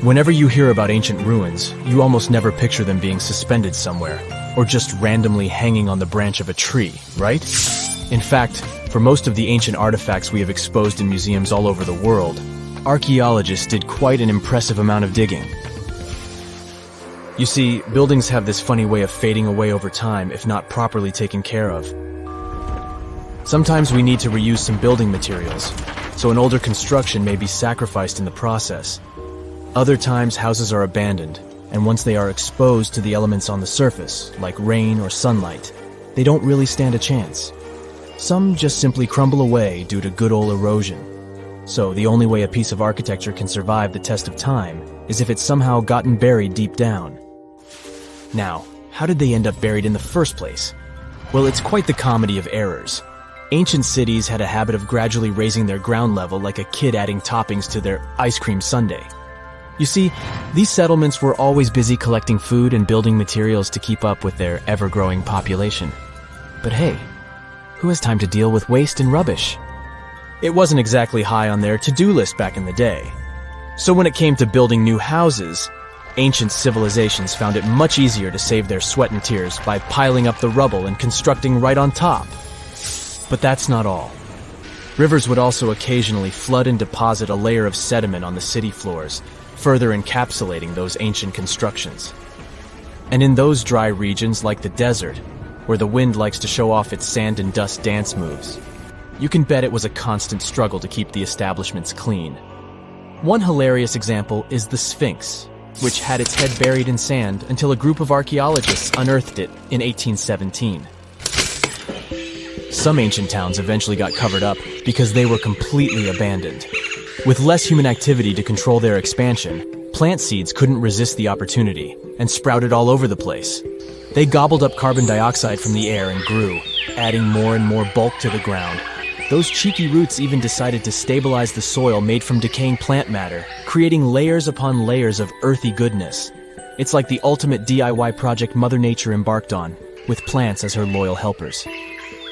Whenever you hear about ancient ruins, you almost never picture them being suspended somewhere, or just randomly hanging on the branch of a tree, right? In fact, for most of the ancient artifacts we have exposed in museums all over the world, archaeologists did quite an impressive amount of digging. You see, buildings have this funny way of fading away over time if not properly taken care of. Sometimes we need to reuse some building materials, so an older construction may be sacrificed in the process. Other times houses are abandoned, and once they are exposed to the elements on the surface, like rain or sunlight, they don't really stand a chance. Some just simply crumble away due to good old erosion. So the only way a piece of architecture can survive the test of time is if it's somehow gotten buried deep down. Now, how did they end up buried in the first place? Well, it's quite the comedy of errors. Ancient cities had a habit of gradually raising their ground level like a kid adding toppings to their ice cream sundae. You see, these settlements were always busy collecting food and building materials to keep up with their ever-growing population. But hey, who has time to deal with waste and rubbish? It wasn't exactly high on their to-do list back in the day. So when it came to building new houses, ancient civilizations found it much easier to save their sweat and tears by piling up the rubble and constructing right on top. But that's not all. Rivers would also occasionally flood and deposit a layer of sediment on the city floors, further encapsulating those ancient constructions. And in those dry regions like the desert, where the wind likes to show off its sand and dust dance moves, you can bet it was a constant struggle to keep the establishments clean. One hilarious example is the Sphinx, which had its head buried in sand until a group of archaeologists unearthed it in 1817. Some ancient towns eventually got covered up because they were completely abandoned. With less human activity to control their expansion, plant seeds couldn't resist the opportunity and sprouted all over the place. They gobbled up carbon dioxide from the air and grew, adding more and more bulk to the ground. Those cheeky roots even decided to stabilize the soil made from decaying plant matter, creating layers upon layers of earthy goodness. It's like the ultimate DIY project Mother Nature embarked on, with plants as her loyal helpers.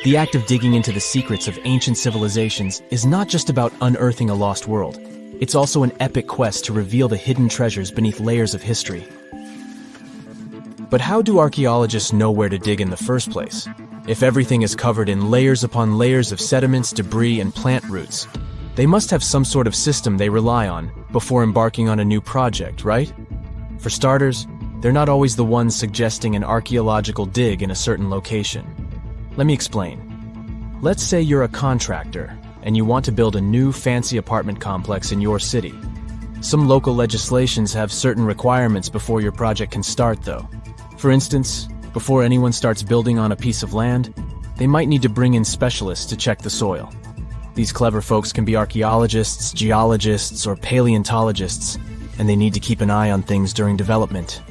The act of digging into the secrets of ancient civilizations is not just about unearthing a lost world. It's also an epic quest to reveal the hidden treasures beneath layers of history. But how do archaeologists know where to dig in the first place? If everything is covered in layers upon layers of sediments, debris, and plant roots, they must have some sort of system they rely on before embarking on a new project, right? For starters, they're not always the ones suggesting an archaeological dig in a certain location. Let me explain. Let's say you're a contractor and you want to build a new fancy apartment complex in your city. Some local legislations have certain requirements before your project can start, though. For instance, before anyone starts building on a piece of land, they might need to bring in specialists to check the soil. These clever folks can be archaeologists, geologists, or paleontologists, and they need to keep an eye on things during development.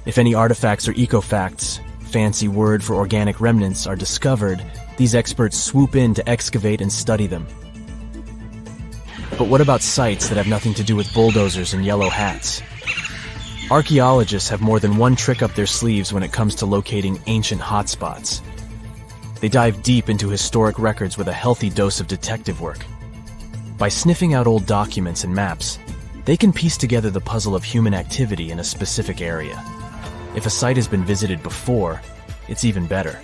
If any artifacts or ecofacts, fancy word for organic remnants, are discovered, these experts swoop in to excavate and study them. But what about sites that have nothing to do with bulldozers and yellow hats? Archaeologists have more than one trick up their sleeves when it comes to locating ancient hotspots. They dive deep into historic records with a healthy dose of detective work. By sniffing out old documents and maps, they can piece together the puzzle of human activity in a specific area. If a site has been visited before, it's even better.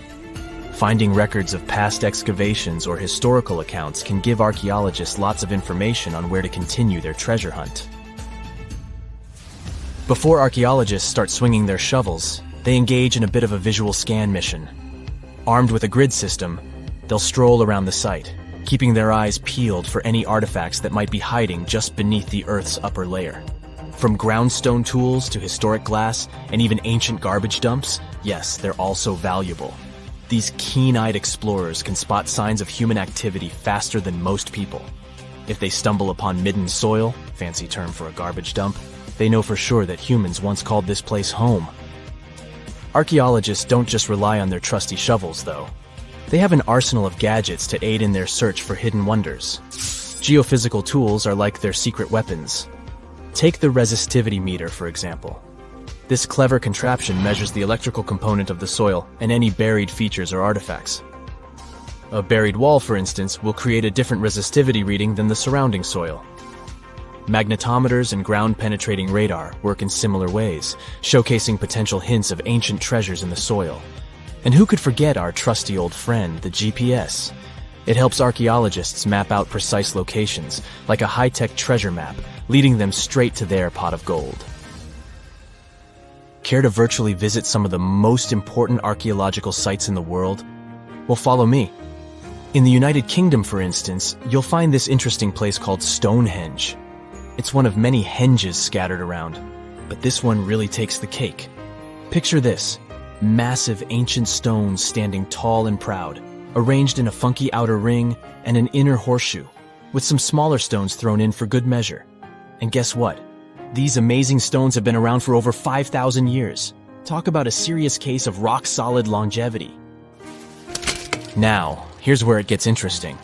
Finding records of past excavations or historical accounts can give archaeologists lots of information on where to continue their treasure hunt. Before archaeologists start swinging their shovels, they engage in a bit of a visual scan mission. Armed with a grid system, they'll stroll around the site, keeping their eyes peeled for any artifacts that might be hiding just beneath the Earth's upper layer. From groundstone tools to historic glass and even ancient garbage dumps, yes, they're also valuable. These keen-eyed explorers can spot signs of human activity faster than most people. If they stumble upon midden soil, fancy term for a garbage dump, they know for sure that humans once called this place home. Archaeologists don't just rely on their trusty shovels, though. They have an arsenal of gadgets to aid in their search for hidden wonders. Geophysical tools are like their secret weapons. Take the resistivity meter, for example. This clever contraption measures the electrical component of the soil and any buried features or artifacts. A buried wall, for instance, will create a different resistivity reading than the surrounding soil. Magnetometers and ground-penetrating radar work in similar ways, showcasing potential hints of ancient treasures in the soil. And who could forget our trusty old friend, the GPS? It helps archaeologists map out precise locations, like a high-tech treasure map, leading them straight to their pot of gold. Care to virtually visit some of the most important archaeological sites in the world? Well, follow me. In the United Kingdom, for instance, you'll find this interesting place called Stonehenge. It's one of many henges scattered around, but this one really takes the cake. Picture this: massive ancient stones standing tall and proud, arranged in a funky outer ring and an inner horseshoe, with some smaller stones thrown in for good measure. And guess what? These amazing stones have been around for over 5,000 years. Talk about a serious case of rock-solid longevity. Now, here's where it gets interesting.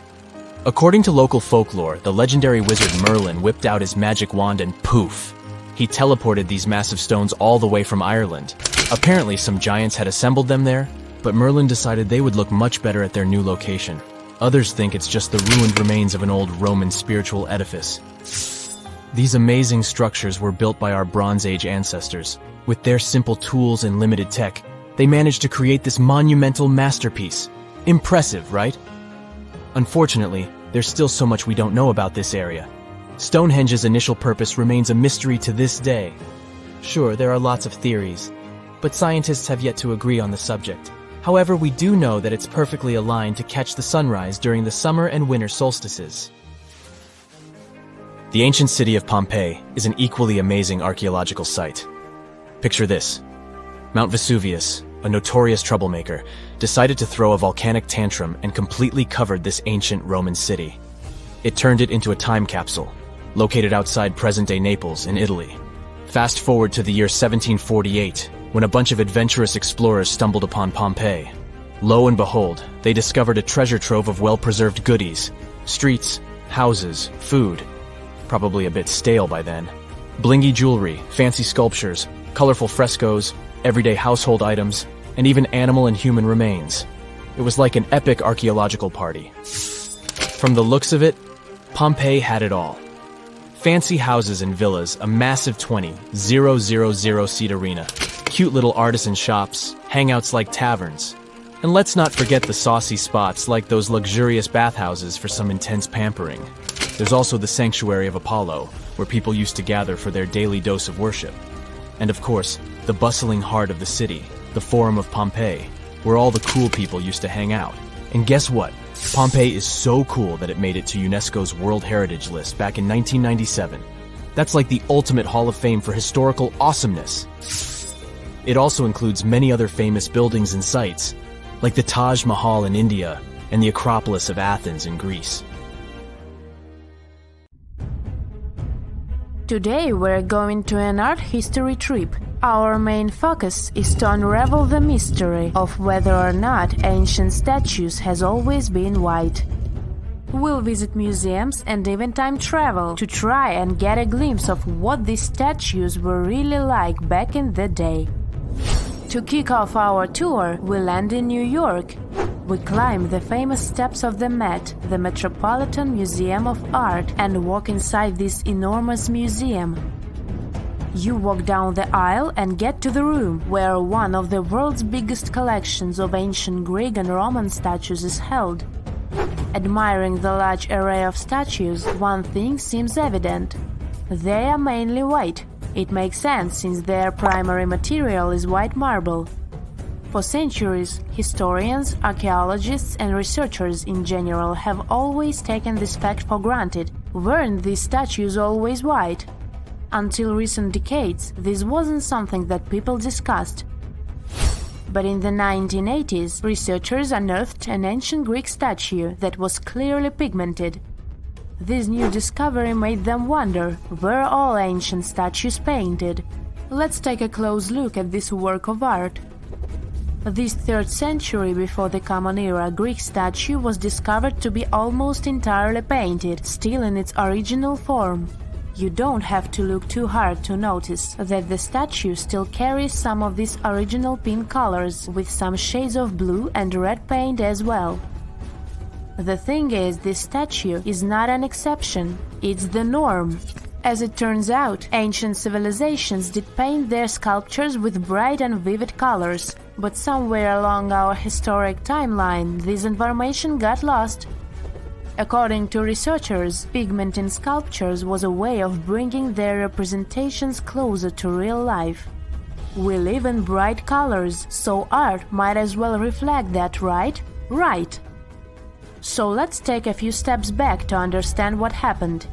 According to local folklore, the legendary wizard Merlin whipped out his magic wand and poof! He teleported these massive stones all the way from Ireland. Apparently, some giants had assembled them there, but Merlin decided they would look much better at their new location. Others think it's just the ruined remains of an old Roman spiritual edifice. These amazing structures were built by our Bronze Age ancestors. With their simple tools and limited tech, they managed to create this monumental masterpiece. Impressive, right? Unfortunately, there's still so much we don't know about this area. Stonehenge's initial purpose remains a mystery to this day. Sure, there are lots of theories, but scientists have yet to agree on the subject. However, we do know that it's perfectly aligned to catch the sunrise during the summer and winter solstices. The ancient city of Pompeii is an equally amazing archaeological site. Picture this: Mount Vesuvius, a notorious troublemaker, decided to throw a volcanic tantrum and completely covered this ancient Roman city. It turned it into a time capsule, located outside present-day Naples in Italy. Fast forward to the year 1748, when a bunch of adventurous explorers stumbled upon Pompeii. Lo and behold, they discovered a treasure trove of well-preserved goodies: streets, houses, food, probably a bit stale by then, blingy jewelry, fancy sculptures, colorful frescoes, everyday household items, and even animal and human remains. It was like an epic archaeological party. From the looks of it, Pompeii had it all. Fancy houses and villas, a massive 20,000-seat arena, cute little artisan shops, hangouts like taverns. And let's not forget the saucy spots like those luxurious bathhouses for some intense pampering. There's also the sanctuary of Apollo, where people used to gather for their daily dose of worship. And of course, the bustling heart of the city, the Forum of Pompeii, where all the cool people used to hang out. And guess what? Pompeii is so cool that it made it to UNESCO's World Heritage List back in 1997. That's like the ultimate Hall of Fame for historical awesomeness. It also includes many other famous buildings and sites, like the Taj Mahal in India and the Acropolis of Athens in Greece. Today we're going to an art history trip. Our main focus is to unravel the mystery of whether or not ancient statues has always been white. We'll visit museums and even time travel to try and get a glimpse of what these statues were really like back in the day. To kick off our tour, we land in New York. We climb the famous steps of the Met, the Metropolitan Museum of Art, and walk inside this enormous museum. You walk down the aisle and get to the room where one of the world's biggest collections of ancient Greek and Roman statues is held. Admiring the large array of statues, one thing seems evident. They are mainly white. It makes sense since their primary material is white marble. For centuries, historians, archaeologists, and researchers in general have always taken this fact for granted. Weren't these statues always white? Until recent decades, this wasn't something that people discussed. But in the 1980s, researchers unearthed an ancient Greek statue that was clearly pigmented. This new discovery made them wonder, were all ancient statues painted? Let's take a close look at this work of art. This 3rd century before the Common Era Greek statue was discovered to be almost entirely painted, still in its original form. You don't have to look too hard to notice that the statue still carries some of these original pink colors, with some shades of blue and red paint as well. The thing is, this statue is not an exception, it's the norm. As it turns out, ancient civilizations did paint their sculptures with bright and vivid colors, but somewhere along our historic timeline, this information got lost. According to researchers, pigment in sculptures was a way of bringing their representations closer to real life. We live in bright colors, so art might as well reflect that, right? Right! So let's take a few steps back to understand what happened.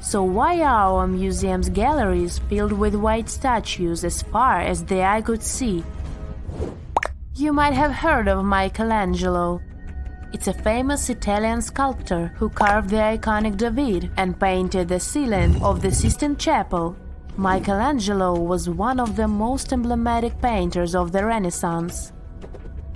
So why are our museum's galleries filled with white statues as far as the eye could see? You might have heard of Michelangelo. It's a famous Italian sculptor who carved the iconic David and painted the ceiling of the Sistine Chapel. Michelangelo was one of the most emblematic painters of the Renaissance.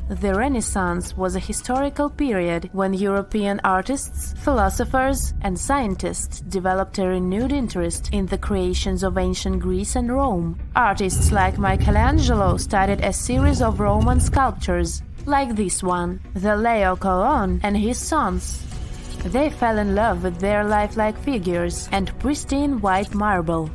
The Renaissance was a historical period when European artists, philosophers, and scientists developed a renewed interest in the creations of ancient Greece and Rome. Artists like Michelangelo started a series of Roman sculptures, like this one, the Laocoon and his sons. They fell in love with their lifelike figures and pristine white marble.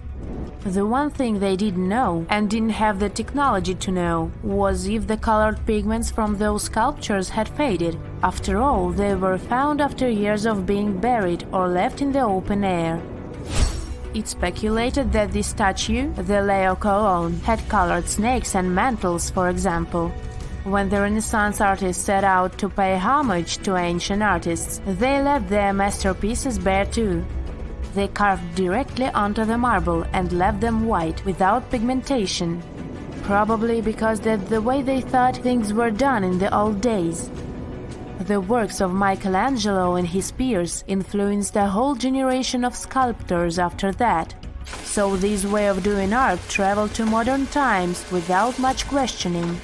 The one thing they didn't know, and didn't have the technology to know, was if the colored pigments from those sculptures had faded. After all, they were found after years of being buried or left in the open air. It's speculated that this statue, the Laocoon, had colored snakes and mantles, for example. When the Renaissance artists set out to pay homage to ancient artists, they left their masterpieces bare too. They carved directly onto the marble and left them white, without pigmentation. Probably because that's the way they thought things were done in the old days. The works of Michelangelo and his peers influenced a whole generation of sculptors after that. So this way of doing art traveled to modern times without much questioning.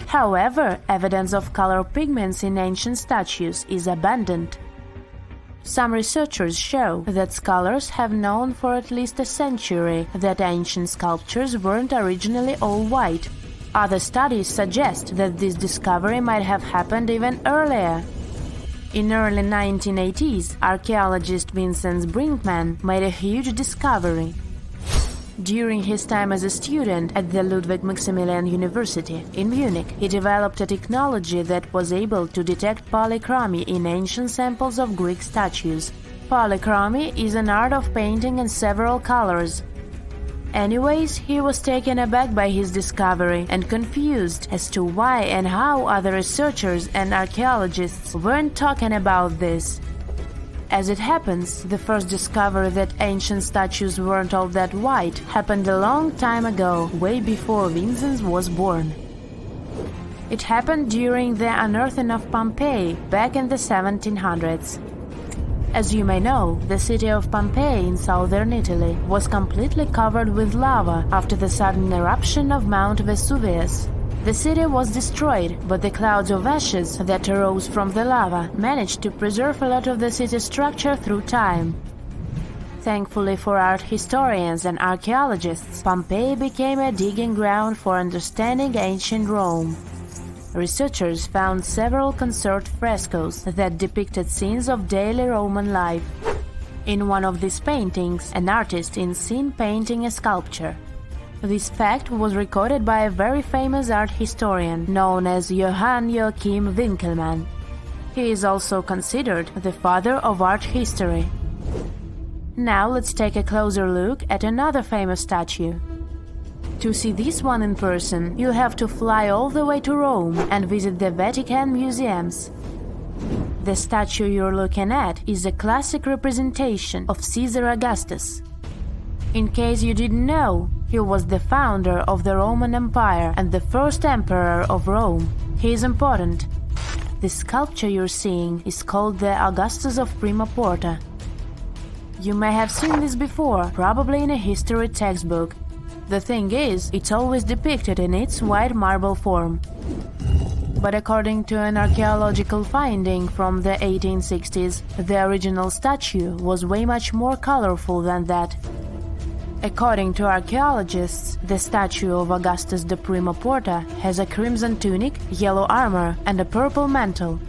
However, evidence of color pigments in ancient statues is abundant. Some researchers show that scholars have known for at least a century that ancient sculptures weren't originally all white. Other studies suggest that this discovery might have happened even earlier. In early 1980s, archaeologist Vincent Brinkmann made a huge discovery. During his time as a student at the Ludwig Maximilian University in Munich, he developed a technology that was able to detect polychromy in ancient samples of Greek statues. Polychromy is an art of painting in several colors. Anyways, he was taken aback by his discovery and confused as to why and how other researchers and archaeologists weren't talking about this. As it happens, the first discovery that ancient statues weren't all that white happened a long time ago, way before Vincent was born. It happened during the unearthing of Pompeii back in the 1700s. As you may know, the city of Pompeii in southern Italy was completely covered with lava after the sudden eruption of Mount Vesuvius. The city was destroyed, but the clouds of ashes that arose from the lava managed to preserve a lot of the city structure through time. Thankfully for art historians and archaeologists, Pompeii became a digging ground for understanding ancient Rome. Researchers found several conserved frescoes that depicted scenes of daily Roman life. In one of these paintings, an artist is seen painting a sculpture. This fact was recorded by a very famous art historian known as Johann Joachim Winckelmann. He is also considered the father of art history. Now let's take a closer look at another famous statue. To see this one in person, you'll have to fly all the way to Rome and visit the Vatican museums. The statue you're looking at is a classic representation of Caesar Augustus. In case you didn't know, he was the founder of the Roman Empire and the first emperor of Rome. He is important. The sculpture you're seeing is called the Augustus of Prima Porta. You may have seen this before, probably in a history textbook. The thing is, it's always depicted in its white marble form. But according to an archaeological finding from the 1860s, the original statue was way much more colorful than that. According to archaeologists, the statue of Augustus de Prima Porta has a crimson tunic, yellow armor, and a purple mantle.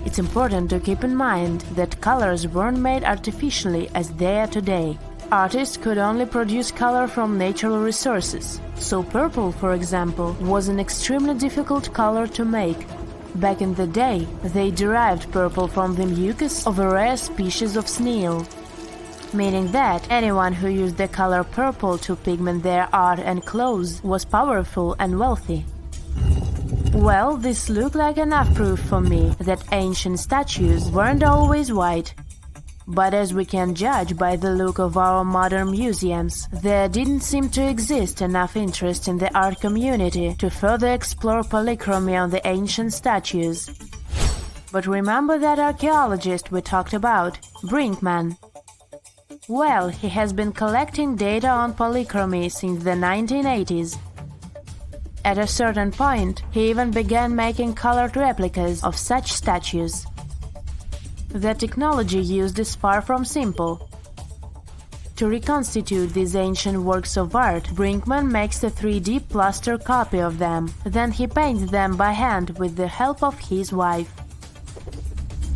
It's important to keep in mind that colors weren't made artificially as they are today. Artists could only produce color from natural resources, so purple, for example, was an extremely difficult color to make. Back in the day, they derived purple from the mucus of a rare species of snail, meaning that anyone who used the color purple to pigment their art and clothes was powerful and wealthy. Well, this looked like enough proof for me that ancient statues weren't always white. But as we can judge by the look of our modern museums, there didn't seem to exist enough interest in the art community to further explore polychromy on the ancient statues. But remember that archaeologist we talked about, Brinkman? Well, he has been collecting data on polychromy since the 1980s. At a certain point, he even began making colored replicas of such statues. The technology used is far from simple. To reconstitute these ancient works of art, Brinkman makes a 3D plaster copy of them. Then he paints them by hand with the help of his wife.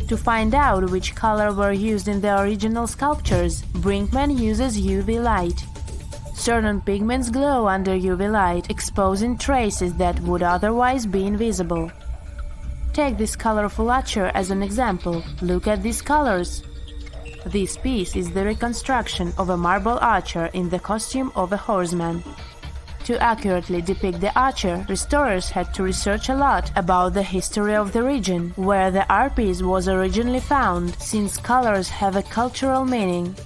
To find out which color were used in the original sculptures, Brinkman uses UV light. Certain pigments glow under UV light, exposing traces that would otherwise be invisible. Take this colorful archer as an example. Look at these colors. This piece is the reconstruction of a marble archer in the costume of a horseman. To accurately depict the archer, restorers had to research a lot about the history of the region where the art piece was originally found, since colors have a cultural meaning.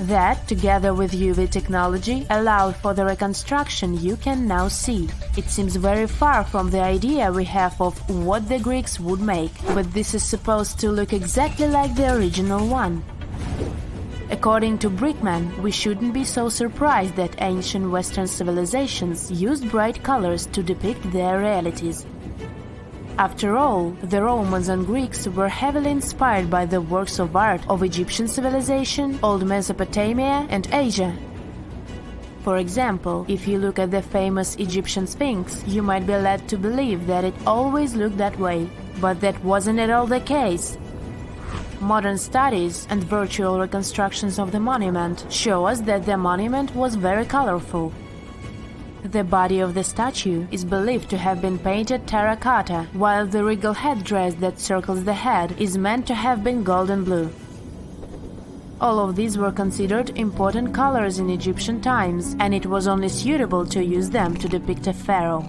That, together with UV technology, allowed for the reconstruction you can now see. It seems very far from the idea we have of what the Greeks would make, but this is supposed to look exactly like the original one. According to Brinkman, we shouldn't be so surprised that ancient Western civilizations used bright colors to depict their realities. After all, the Romans and Greeks were heavily inspired by the works of art of Egyptian civilization, Old Mesopotamia, and Asia. For example, if you look at the famous Egyptian Sphinx, you might be led to believe that it always looked that way, but that wasn't at all the case. Modern studies and virtual reconstructions of the monument show us that the monument was very colorful. The body of the statue is believed to have been painted terracotta, while the regal headdress that circles the head is meant to have been golden blue. All of these were considered important colors in Egyptian times, and it was only suitable to use them to depict a pharaoh.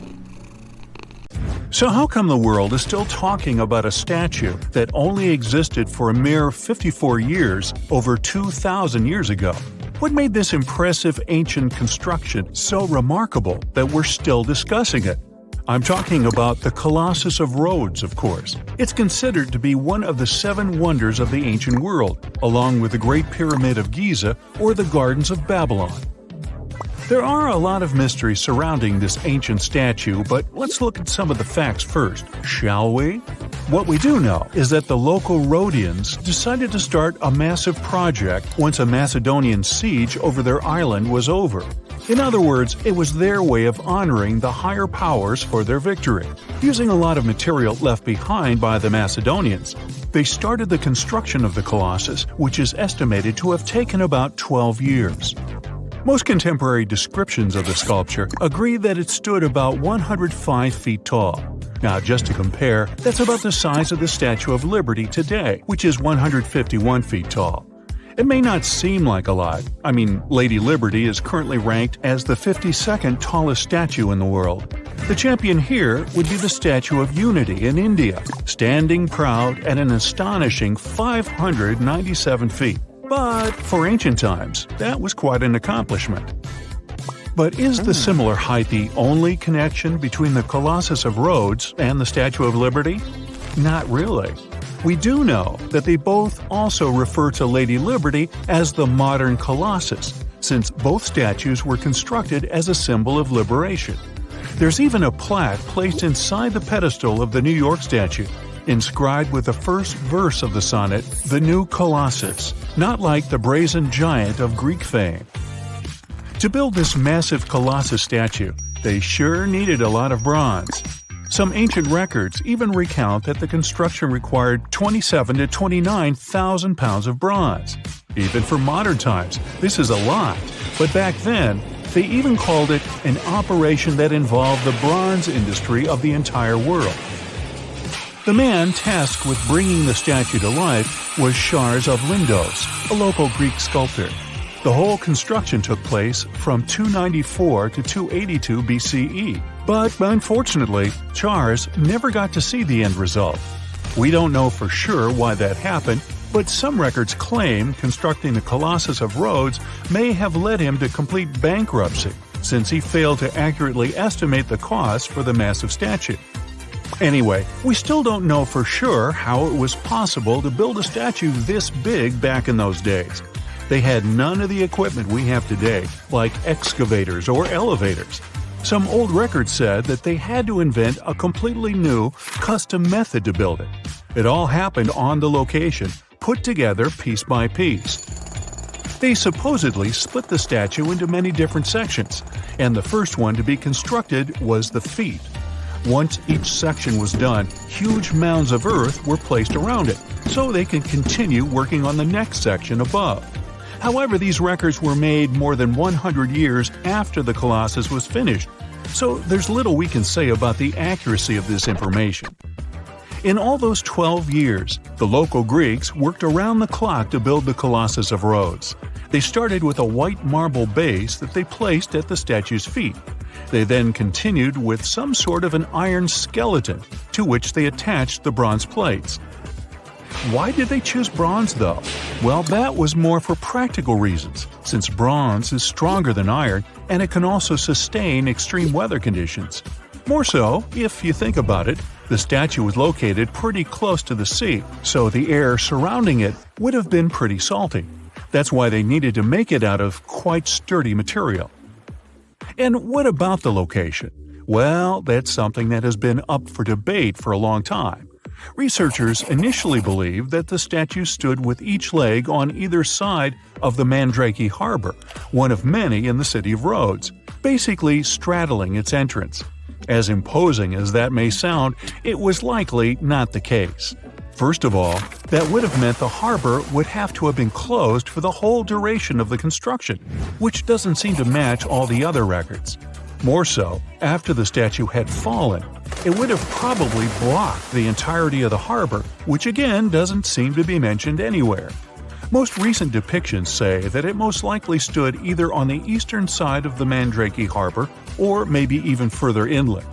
So how come the world is still talking about a statue that only existed for a mere 54 years over 2,000 years ago? What made this impressive ancient construction so remarkable that we're still discussing it? I'm talking about the Colossus of Rhodes, of course. It's considered to be one of the 7 wonders of the ancient world, along with the Great Pyramid of Giza or the Gardens of Babylon. There are a lot of mysteries surrounding this ancient statue, but let's look at some of the facts first, shall we? What we do know is that the local Rhodians decided to start a massive project once a Macedonian siege over their island was over. In other words, it was their way of honoring the higher powers for their victory. Using a lot of material left behind by the Macedonians, they started the construction of the Colossus, which is estimated to have taken about 12 years. Most contemporary descriptions of the sculpture agree that it stood about 105 feet tall. Now, just to compare, that's about the size of the Statue of Liberty today, which is 151 feet tall. It may not seem like a lot. I mean, Lady Liberty is currently ranked as the 52nd tallest statue in the world. The champion here would be the Statue of Unity in India, standing proud at an astonishing 597 feet. But for ancient times, that was quite an accomplishment. But is the similar height the only connection between the Colossus of Rhodes and the Statue of Liberty? Not really. We do know that they both also refer to Lady Liberty as the modern Colossus, since both statues were constructed as a symbol of liberation. There's even a plaque placed inside the pedestal of the New York statue, inscribed with the first verse of the sonnet, "The New Colossus," not like the brazen giant of Greek fame. To build this massive Colossus statue, they sure needed a lot of bronze. Some ancient records even recount that the construction required 27,000 to 29,000 pounds of bronze. Even for modern times, this is a lot, but back then, they even called it an operation that involved the bronze industry of the entire world. The man tasked with bringing the statue to life was Charles of Lindos, a local Greek sculptor. The whole construction took place from 294 to 282 BCE, but unfortunately, Charles never got to see the end result. We don't know for sure why that happened, but some records claim constructing the Colossus of Rhodes may have led him to complete bankruptcy, since he failed to accurately estimate the cost for the massive statue. Anyway, we still don't know for sure how it was possible to build a statue this big back in those days. They had none of the equipment we have today, like excavators or elevators. Some old records said that they had to invent a completely new, custom method to build it. It all happened on the location, put together piece by piece. They supposedly split the statue into many different sections, and the first one to be constructed was the feet. Once each section was done, huge mounds of earth were placed around it, so they could continue working on the next section above. However, these records were made more than 100 years after the Colossus was finished, so there's little we can say about the accuracy of this information. In all those 12 years, the local Greeks worked around the clock to build the Colossus of Rhodes. They started with a white marble base that they placed at the statue's feet. They then continued with some sort of an iron skeleton, to which they attached the bronze plates. Why did they choose bronze, though? Well, that was more for practical reasons, since bronze is stronger than iron and it can also sustain extreme weather conditions. More so, if you think about it, the statue was located pretty close to the sea, so the air surrounding it would have been pretty salty. That's why they needed to make it out of quite sturdy material. And what about the location? Well, that's something that has been up for debate for a long time. Researchers initially believed that the statue stood with each leg on either side of the Mandrake Harbor, one of many in the city of Rhodes, basically straddling its entrance. As imposing as that may sound, it was likely not the case. First of all, that would have meant the harbor would have to have been closed for the whole duration of the construction, which doesn't seem to match all the other records. More so, after the statue had fallen, it would have probably blocked the entirety of the harbor, which again doesn't seem to be mentioned anywhere. Most recent depictions say that it most likely stood either on the eastern side of the Mandrake Harbor or maybe even further inland.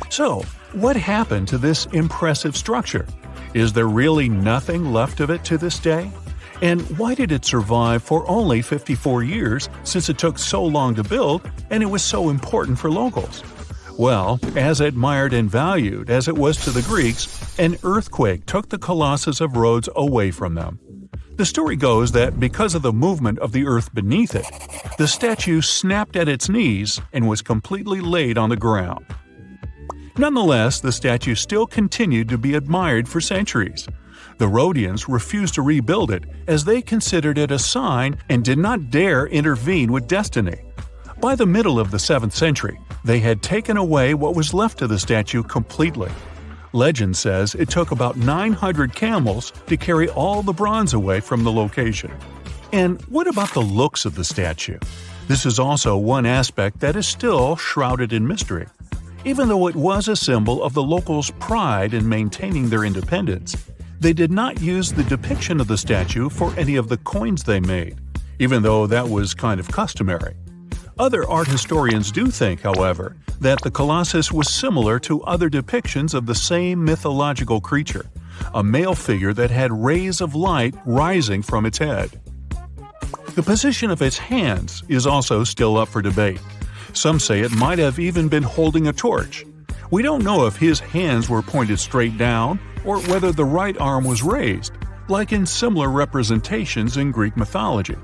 So, what happened to this impressive structure? Is there really nothing left of it to this day? And why did it survive for only 54 years, since it took so long to build and it was so important for locals? Well, as admired and valued as it was to the Greeks, an earthquake took the Colossus of Rhodes away from them. The story goes that because of the movement of the earth beneath it, the statue snapped at its knees and was completely laid on the ground. Nonetheless, the statue still continued to be admired for centuries. The Rhodians refused to rebuild it as they considered it a sign and did not dare intervene with destiny. By the middle of the 7th century, they had taken away what was left of the statue completely. Legend says it took about 900 camels to carry all the bronze away from the location. And what about the looks of the statue? This is also one aspect that is still shrouded in mystery. Even though it was a symbol of the locals' pride in maintaining their independence, they did not use the depiction of the statue for any of the coins they made, even though that was kind of customary. Other art historians do think, however, that the Colossus was similar to other depictions of the same mythological creature, a male figure that had rays of light rising from its head. The position of its hands is also still up for debate. Some say it might have even been holding a torch. We don't know if his hands were pointed straight down or whether the right arm was raised, like in similar representations in Greek mythology.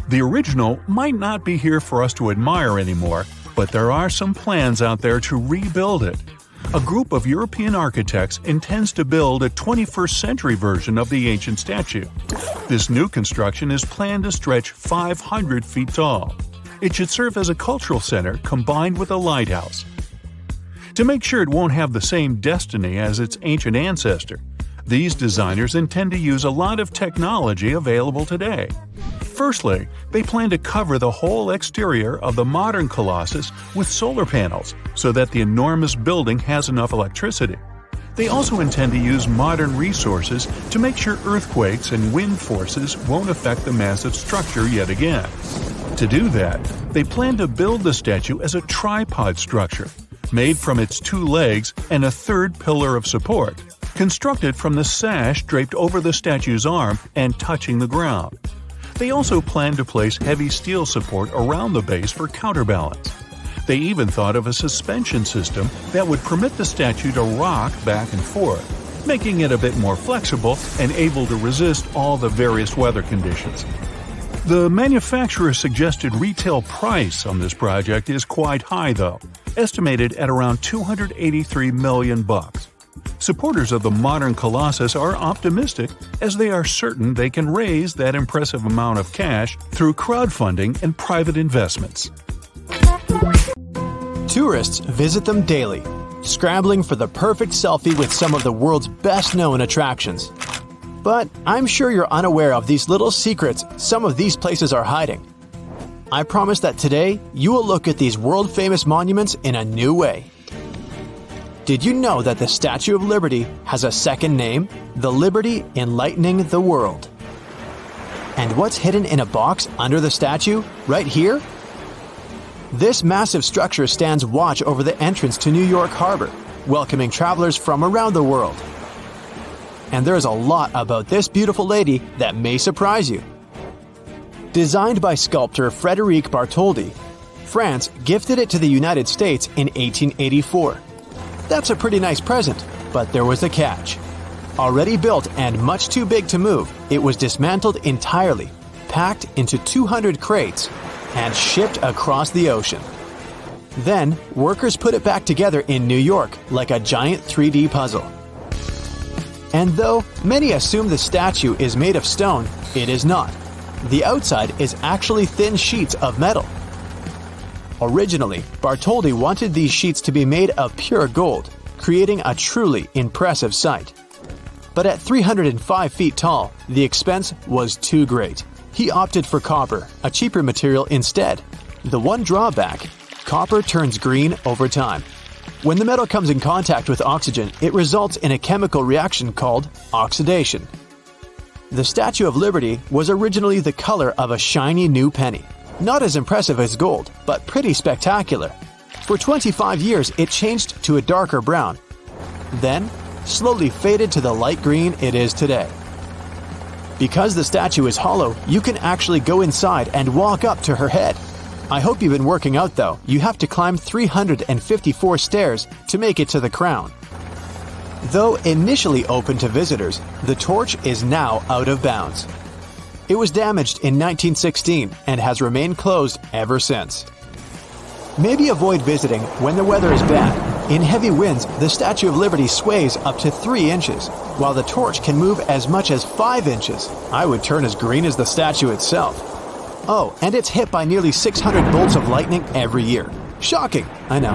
The original might not be here for us to admire anymore, but there are some plans out there to rebuild it. A group of European architects intends to build a 21st century version of the ancient statue. This new construction is planned to stretch 500 feet tall. It should serve as a cultural center combined with a lighthouse. To make sure it won't have the same destiny as its ancient ancestor, These designers intend to use a lot of technology available today. Firstly, they plan to cover the whole exterior of the modern Colossus with solar panels so that the enormous building has enough electricity. They also intend to use modern resources to make sure earthquakes and wind forces won't affect the massive structure yet again. To do that, they plan to build the statue as a tripod structure, made from its 2 legs and a third pillar of support, constructed from the sash draped over the statue's arm and touching the ground. They also plan to place heavy steel support around the base for counterbalance. They even thought of a suspension system that would permit the statue to rock back and forth, making it a bit more flexible and able to resist all the various weather conditions. The manufacturer's suggested retail price on this project is quite high though, estimated at around $283 million. Supporters of the modern Colossus are optimistic as they are certain they can raise that impressive amount of cash through crowdfunding and private investments. Tourists visit them daily, scrambling for the perfect selfie with some of the world's best-known attractions. But I'm sure you're unaware of these little secrets some of these places are hiding. I promise that today you will look at these world-famous monuments in a new way. Did you know that the Statue of Liberty has a second name? The Liberty Enlightening the World. And what's hidden in a box under the statue, right here? This massive structure stands watch over the entrance to New York Harbor, welcoming travelers from around the world. And there's a lot about this beautiful lady that may surprise you. Designed by sculptor Frédéric Bartholdi, France gifted it to the United States in 1884. That's a pretty nice present, but there was a catch. Already built and much too big to move, it was dismantled entirely, packed into 200 crates, and shipped across the ocean. Then, workers put it back together in New York like a giant 3D puzzle. And though many assume the statue is made of stone, it is not. The outside is actually thin sheets of metal. Originally, Bartholdi wanted these sheets to be made of pure gold, creating a truly impressive sight. But at 305 feet tall, the expense was too great. He opted for copper, a cheaper material instead. The one drawback: copper turns green over time. When the metal comes in contact with oxygen, it results in a chemical reaction called oxidation. The Statue of Liberty was originally the color of a shiny new penny. Not as impressive as gold, but pretty spectacular. For 25 years, it changed to a darker brown. Then, slowly faded to the light green it is today. Because the statue is hollow, you can actually go inside and walk up to her head. I hope you've been working out though. You have to climb 354 stairs to make it to the crown. Though initially open to visitors, the torch is now out of bounds. It was damaged in 1916 and has remained closed ever since. Maybe avoid visiting when the weather is bad. In heavy winds, the Statue of Liberty sways up to 3 inches, while the torch can move as much as 5 inches. I would turn as green as the statue itself. Oh, and it's hit by nearly 600 bolts of lightning every year. Shocking, I know.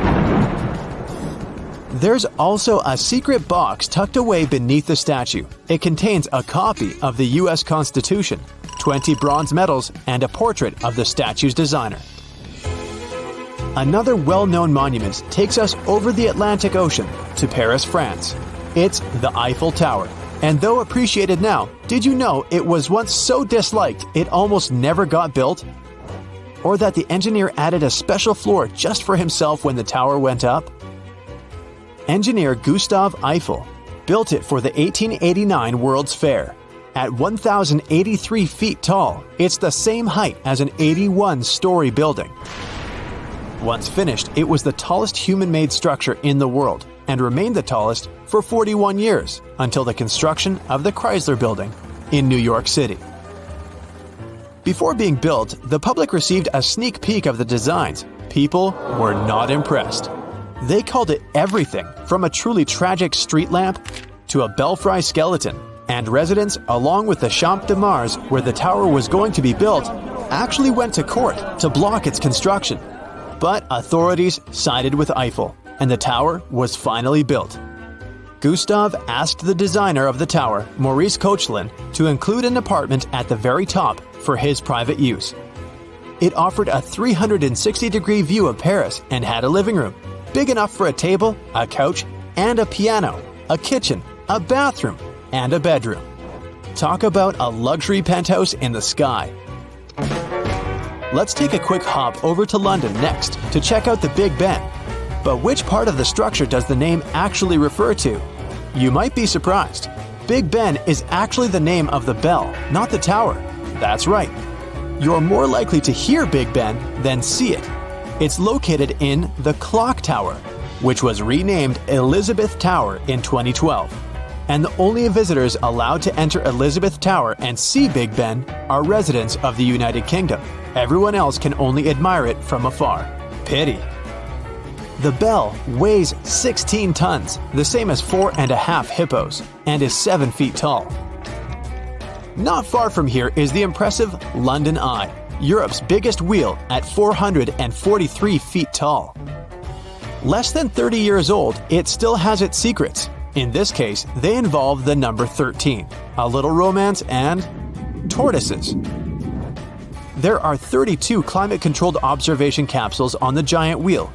There's also a secret box tucked away beneath the statue. It contains a copy of the U.S. Constitution, 20 bronze medals, and a portrait of the statue's designer. Another well-known monument takes us over the Atlantic Ocean to Paris, France. It's the Eiffel Tower. And though appreciated now, did you know it was once so disliked it almost never got built? Or that the engineer added a special floor just for himself when the tower went up? Engineer Gustave Eiffel built it for the 1889 World's Fair. At 1,083 feet tall, it's the same height as an 81-story building. Once finished, it was the tallest human-made structure in the world and remained the tallest for 41 years until the construction of the Chrysler Building in New York City. Before being built, the public received a sneak peek of the designs. People were not impressed. They called it everything from a truly tragic street lamp to a belfry skeleton, and residents, along with the Champ de Mars where the tower was going to be built, actually went to court to block its construction. But authorities sided with Eiffel, and the tower was finally built. Gustav asked the designer of the tower, Maurice Koechlin, to include an apartment at the very top for his private use. It offered a 360-degree view of Paris and had a living room, big enough for a table, a couch, and a piano, a kitchen, a bathroom, and a bedroom. Talk about a luxury penthouse in the sky. Let's take a quick hop over to London next to check out the Big Ben. But which part of the structure does the name actually refer to? You might be surprised. Big Ben is actually the name of the bell, not the tower. That's right. You're more likely to hear Big Ben than see it. It's located in the Clock Tower, which was renamed Elizabeth Tower in 2012. And the only visitors allowed to enter Elizabeth Tower and see Big Ben are residents of the United Kingdom. Everyone else can only admire it from afar. Pity. The bell weighs 16 tons, the same as 4.5 hippos, and is 7 feet tall. Not far from here is the impressive London Eye, Europe's biggest wheel at 443 feet tall. Less than 30 years old, it still has its secrets. In this case, they involve the number 13, a little romance, and tortoises. There are 32 climate-controlled observation capsules on the giant wheel,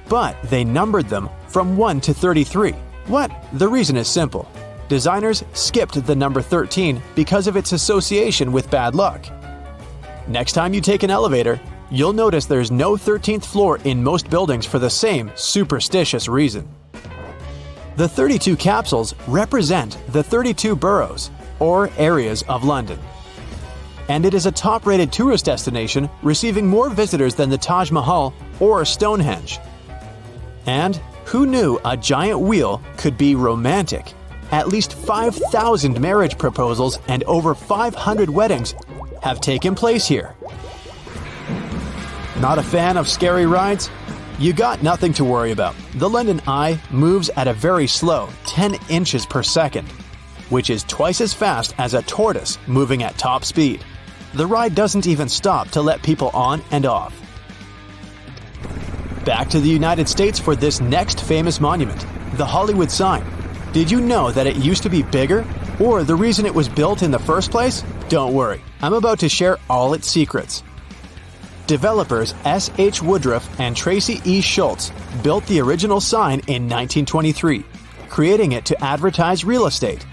but they numbered them from 1 to 33. What? The reason is simple. Designers skipped the number 13 because of its association with bad luck. Next time you take an elevator, you'll notice there's no 13th floor in most buildings for the same superstitious reason. The 32 capsules represent the 32 boroughs, or areas of London. And it is a top-rated tourist destination, receiving more visitors than the Taj Mahal or Stonehenge. And who knew a giant wheel could be romantic? At least 5,000 marriage proposals and over 500 weddings have taken place here. Not a fan of scary rides? You got nothing to worry about. The London Eye moves at a very slow 10 inches per second, which is twice as fast as a tortoise moving at top speed. The ride doesn't even stop to let people on and off. Back to the United States for this next famous monument, the Hollywood sign. Did you know that it used to be bigger? Or the reason it was built in the first place? Don't worry, I'm about to share all its secrets. Developers S. H. Woodruff and Tracy E. Schultz built the original sign in 1923, creating it to advertise real estate.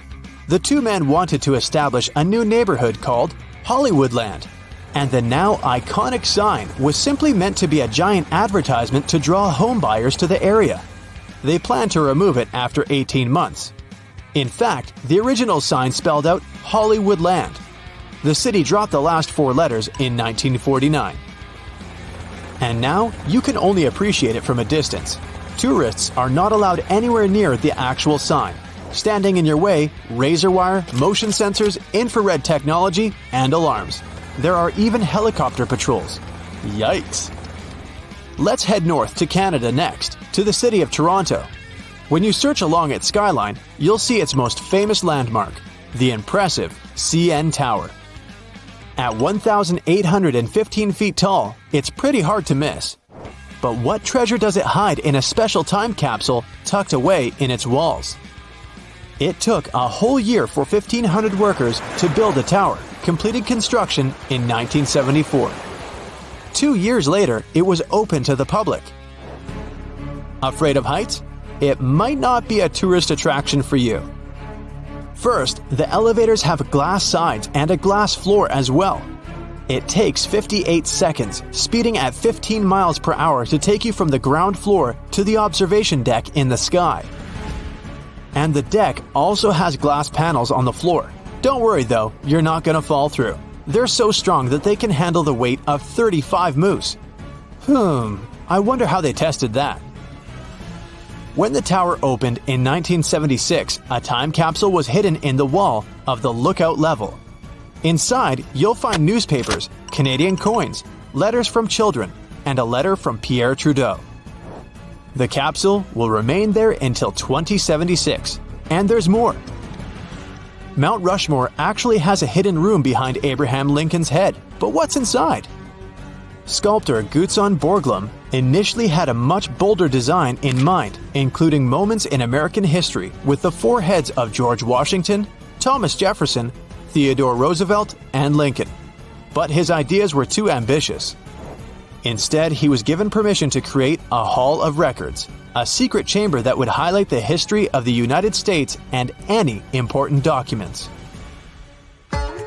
The two men wanted to establish a new neighborhood called Hollywoodland, and the now iconic sign was simply meant to be a giant advertisement to draw home buyers to the area. They planned to remove it after 18 months. In fact, the original sign spelled out Hollywoodland. The city dropped the last 4 letters in 1949. And now, you can only appreciate it from a distance. Tourists are not allowed anywhere near the actual sign. Standing in your way, razor wire, motion sensors, infrared technology, and alarms. There are even helicopter patrols. Yikes! Let's head north to Canada next, to the city of Toronto. When you search along its skyline, you'll see its most famous landmark, the impressive CN Tower. At 1,815 feet tall, it's pretty hard to miss. But what treasure does it hide in a special time capsule tucked away in its walls? It took a whole year for 1,500 workers to build the tower, completing construction in 1974. 2 years later, it was open to the public. Afraid of heights? It might not be a tourist attraction for you. First, the elevators have glass sides and a glass floor as well. It takes 58 seconds, speeding at 15 miles per hour to take you from the ground floor to the observation deck in the sky. And the deck also has glass panels on the floor. Don't worry though, you're not gonna fall through. They're so strong that they can handle the weight of 35 moose. I wonder how they tested that. When the tower opened in 1976, a time capsule was hidden in the wall of the lookout level. Inside, you'll find newspapers, Canadian coins, letters from children, and a letter from Pierre Trudeau. The capsule will remain there until 2076, and there's more. Mount Rushmore actually has a hidden room behind Abraham Lincoln's head, but what's inside? Sculptor Gutzon Borglum initially had a much bolder design in mind, including moments in American history with the foreheads of George Washington, Thomas Jefferson, Theodore Roosevelt, and Lincoln. But his ideas were too ambitious. Instead, he was given permission to create a Hall of Records, a secret chamber that would highlight the history of the United States and any important documents.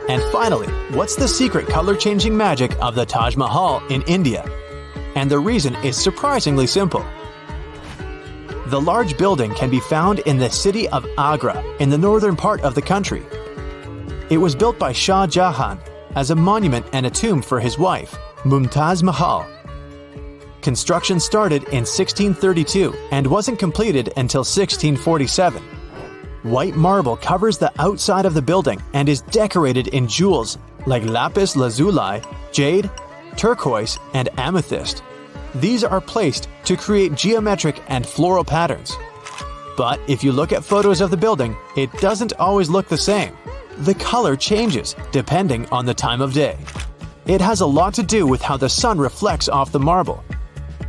And finally, what's the secret color-changing magic of the Taj Mahal in India? And the reason is surprisingly simple. The large building can be found in the city of Agra in the northern part of the country. It was built by Shah Jahan as a monument and a tomb for his wife, Mumtaz Mahal. Construction started in 1632 and wasn't completed until 1647. White marble covers the outside of the building and is decorated in jewels like lapis lazuli, jade, turquoise, and amethyst. These are placed to create geometric and floral patterns. But if you look at photos of the building, it doesn't always look the same. The color changes depending on the time of day. It has a lot to do with how the sun reflects off the marble.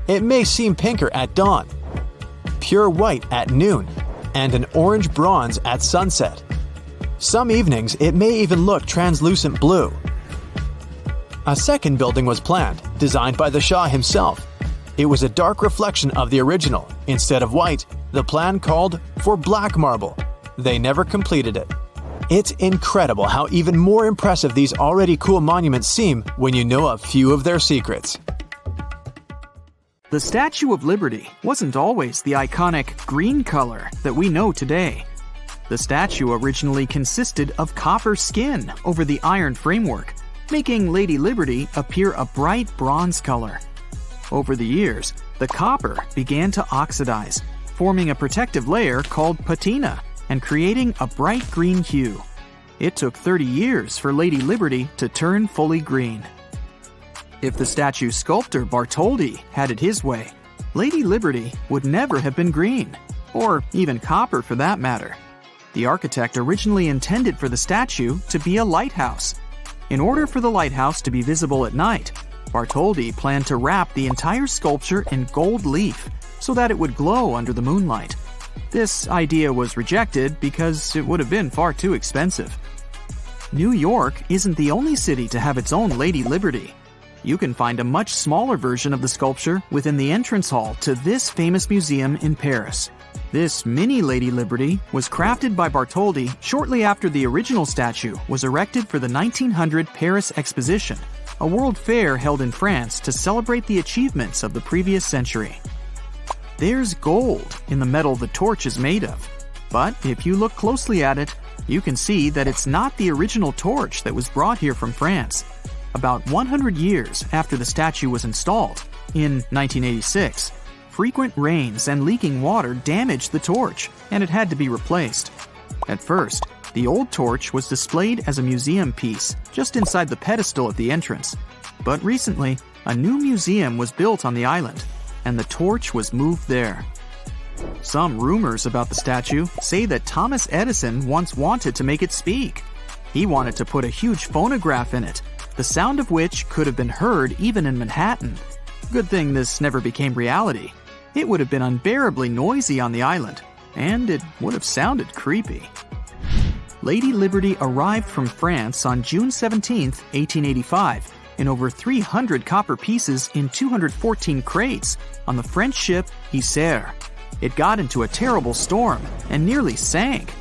It may seem pinker at dawn, pure white at noon, and an orange bronze at sunset. Some evenings it may even look translucent blue. A second building was planned, designed by the Shah himself. It was a dark reflection of the original. Instead of white, the plan called for black marble. They never completed it. It's incredible how even more impressive these already cool monuments seem when you know a few of their secrets. The Statue of Liberty wasn't always the iconic green color that we know today. The statue originally consisted of copper skin over the iron framework, making Lady Liberty appear a bright bronze color. Over the years, the copper began to oxidize, forming a protective layer called patina and creating a bright green hue. It took 30 years for Lady Liberty to turn fully green. If the statue's sculptor Bartholdi had it his way, Lady Liberty would never have been green, or even copper for that matter. The architect originally intended for the statue to be a lighthouse. In order for the lighthouse to be visible at night, Bartholdi planned to wrap the entire sculpture in gold leaf so that it would glow under the moonlight. This idea was rejected because it would have been far too expensive. New York isn't the only city to have its own Lady Liberty. You can find a much smaller version of the sculpture within the entrance hall to this famous museum in Paris. This mini Lady Liberty was crafted by Bartholdi shortly after the original statue was erected for the 1900 Paris Exposition, a world fair held in France to celebrate the achievements of the previous century. There's gold in the metal the torch is made of, but if you look closely at it, you can see that it's not the original torch that was brought here from France. About 100 years after the statue was installed, in 1986, frequent rains and leaking water damaged the torch, and it had to be replaced. At first, the old torch was displayed as a museum piece just inside the pedestal at the entrance. But recently, a new museum was built on the island, and the torch was moved there. Some rumors about the statue say that Thomas Edison once wanted to make it speak. He wanted to put a huge phonograph in it, the sound of which could have been heard even in Manhattan. Good thing this never became reality. It would have been unbearably noisy on the island, and it would have sounded creepy. Lady Liberty arrived from France on June 17, 1885, in over 300 copper pieces in 214 crates on the French ship Isère. It got into a terrible storm and nearly sank.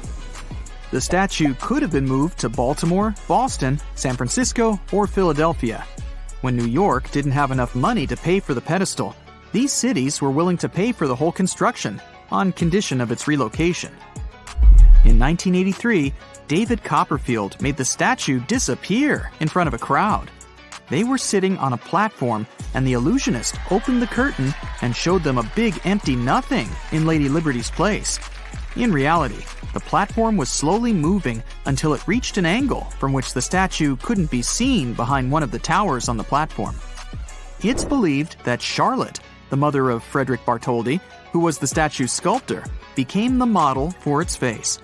The statue could have been moved to Baltimore, Boston, San Francisco, or Philadelphia. When New York didn't have enough money to pay for the pedestal, these cities were willing to pay for the whole construction on condition of its relocation. In 1983, David Copperfield made the statue disappear in front of a crowd. They were sitting on a platform, and the illusionist opened the curtain and showed them a big empty nothing in Lady Liberty's place. In reality, the platform was slowly moving until it reached an angle from which the statue couldn't be seen behind one of the towers on the platform. It's believed that Charlotte, the mother of Frederick Bartholdi, who was the statue's sculptor, became the model for its face.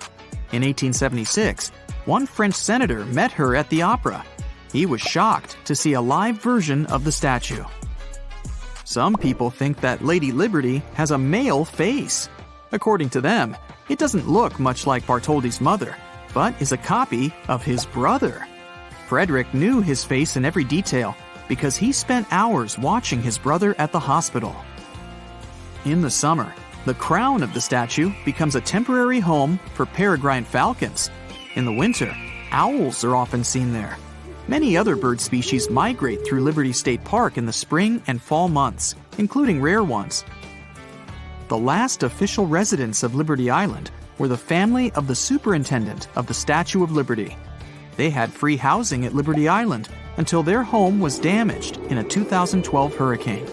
In 1876, one French senator met her at the opera. He was shocked to see a live version of the statue. Some people think that Lady Liberty has a male face. According to them, it doesn't look much like Bartholdi's mother, but is a copy of his brother. Frederick knew his face in every detail because he spent hours watching his brother at the hospital. In the summer, the crown of the statue becomes a temporary home for peregrine falcons. In the winter, owls are often seen there. Many other bird species migrate through Liberty State Park in the spring and fall months, including rare ones. The last official residents of Liberty Island were the family of the superintendent of the Statue of Liberty. They had free housing at Liberty Island until their home was damaged in a 2012 hurricane.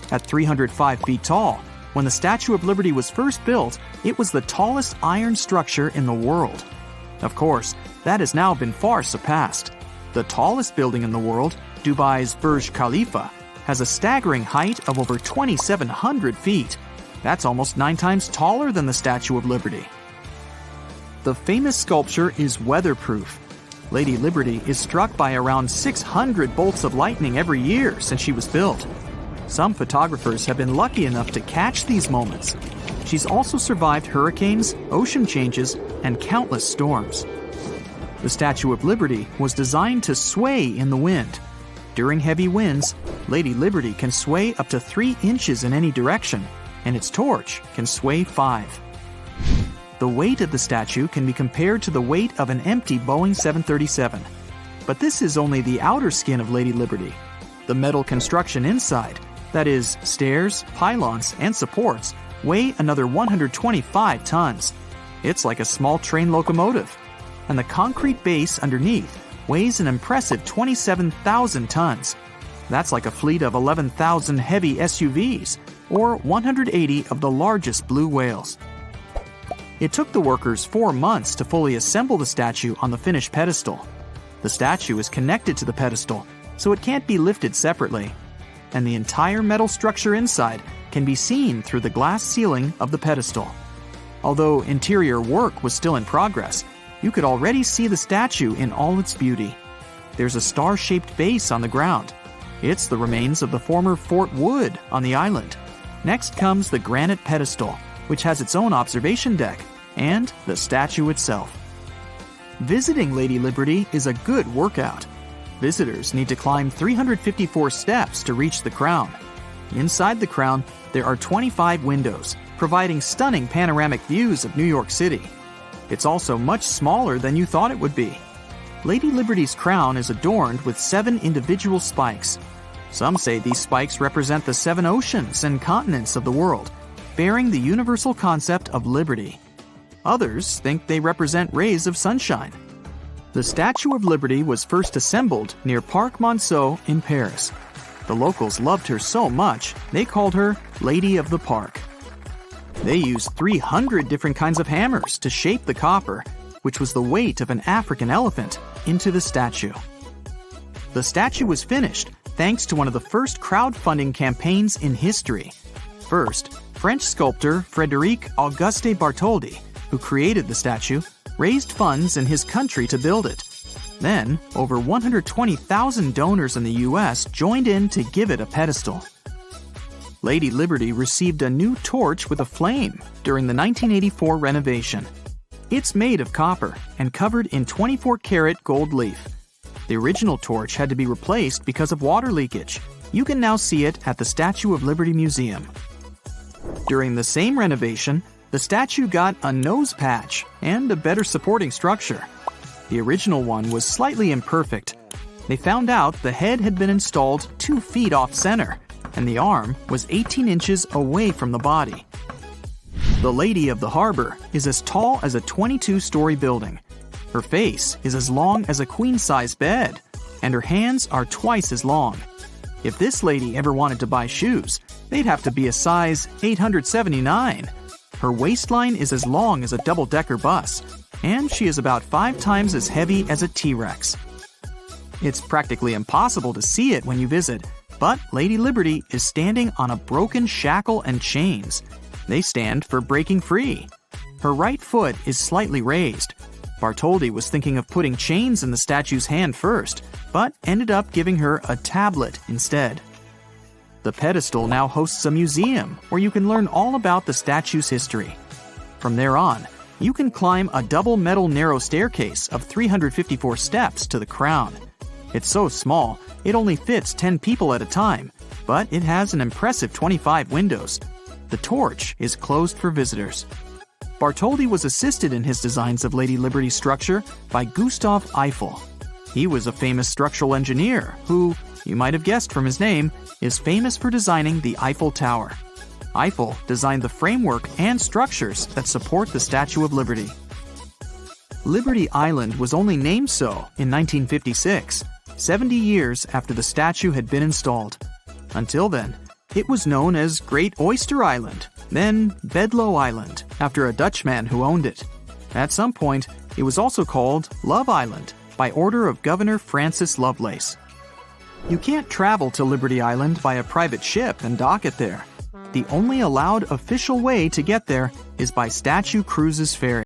At 305 feet tall, when the Statue of Liberty was first built, it was the tallest iron structure in the world. Of course, that has now been far surpassed. The tallest building in the world, Dubai's Burj Khalifa, has a staggering height of over 2,700 feet. That's almost 9 times taller than the Statue of Liberty. The famous sculpture is weatherproof. Lady Liberty is struck by around 600 bolts of lightning every year since she was built. Some photographers have been lucky enough to catch these moments. She's also survived hurricanes, ocean changes, and countless storms. The Statue of Liberty was designed to sway in the wind. During heavy winds, Lady Liberty can sway up to 3 inches in any direction, and its torch can sway 5. The weight of the statue can be compared to the weight of an empty Boeing 737. But this is only the outer skin of Lady Liberty. The metal construction inside, that is, stairs, pylons, and supports, weigh another 125 tons. It's like a small train locomotive. And the concrete base underneath weighs an impressive 27,000 tons. That's like a fleet of 11,000 heavy SUVs, or 180 of the largest blue whales. It took the workers 4 months to fully assemble the statue on the finished pedestal. The statue is connected to the pedestal, so it can't be lifted separately. And the entire metal structure inside can be seen through the glass ceiling of the pedestal. Although interior work was still in progress, you could already see the statue in all its beauty. There's a star-shaped base on the ground. It's the remains of the former Fort Wood on the island. Next comes the granite pedestal, which has its own observation deck, and the statue itself. Visiting Lady Liberty is a good workout. Visitors need to climb 354 steps to reach the crown. Inside the crown, there are 25 windows, providing stunning panoramic views of New York City. It's also much smaller than you thought it would be. Lady Liberty's crown is adorned with 7 individual spikes. Some say these spikes represent the 7 oceans and continents of the world, bearing the universal concept of liberty. Others think they represent rays of sunshine. The Statue of Liberty was first assembled near Parc Monceau in Paris. The locals loved her so much, they called her Lady of the Park. They used 300 different kinds of hammers to shape the copper, which was the weight of an African elephant, into the statue. The statue was finished thanks to one of the first crowdfunding campaigns in history. First, French sculptor Frédéric Auguste Bartholdi, who created the statue, raised funds in his country to build it. Then, over 120,000 donors in the U.S. joined in to give it a pedestal. Lady Liberty received a new torch with a flame during the 1984 renovation. It's made of copper and covered in 24-karat gold leaf. The original torch had to be replaced because of water leakage. You can now see it at the Statue of Liberty Museum. During the same renovation, the statue got a nose patch and a better supporting structure. The original one was slightly imperfect. They found out the head had been installed 2 feet off center, and the arm was 18 inches away from the body. The Lady of the Harbor is as tall as a 22-story building. Her face is as long as a queen-size bed, and her hands are twice as long. If this lady ever wanted to buy shoes, they'd have to be a size 879. Her waistline is as long as a double-decker bus, and she is about 5 times as heavy as a T-Rex. It's practically impossible to see it when you visit, but Lady Liberty is standing on a broken shackle and chains. They stand for breaking free. Her right foot is slightly raised. Bartholdi was thinking of putting chains in the statue's hand first, but ended up giving her a tablet instead. The pedestal now hosts a museum where you can learn all about the statue's history. From there on, you can climb a double metal narrow staircase of 354 steps to the crown. It's so small, it only fits 10 people at a time, but it has an impressive 25 windows. The torch is closed for visitors. Bartholdi was assisted in his designs of Lady Liberty's structure by Gustav Eiffel. He was a famous structural engineer who, you might have guessed from his name, is famous for designing the Eiffel Tower. Eiffel designed the framework and structures that support the Statue of Liberty. Liberty Island was only named so in 1956, 70 years after the statue had been installed. Until then, it was known as Great Oyster Island, then Bedloe Island, after a Dutchman who owned it. At some point, it was also called Love Island, by order of Governor Francis Lovelace. You can't travel to Liberty Island by a private ship and dock it there. The only allowed official way to get there is by Statue Cruises Ferry.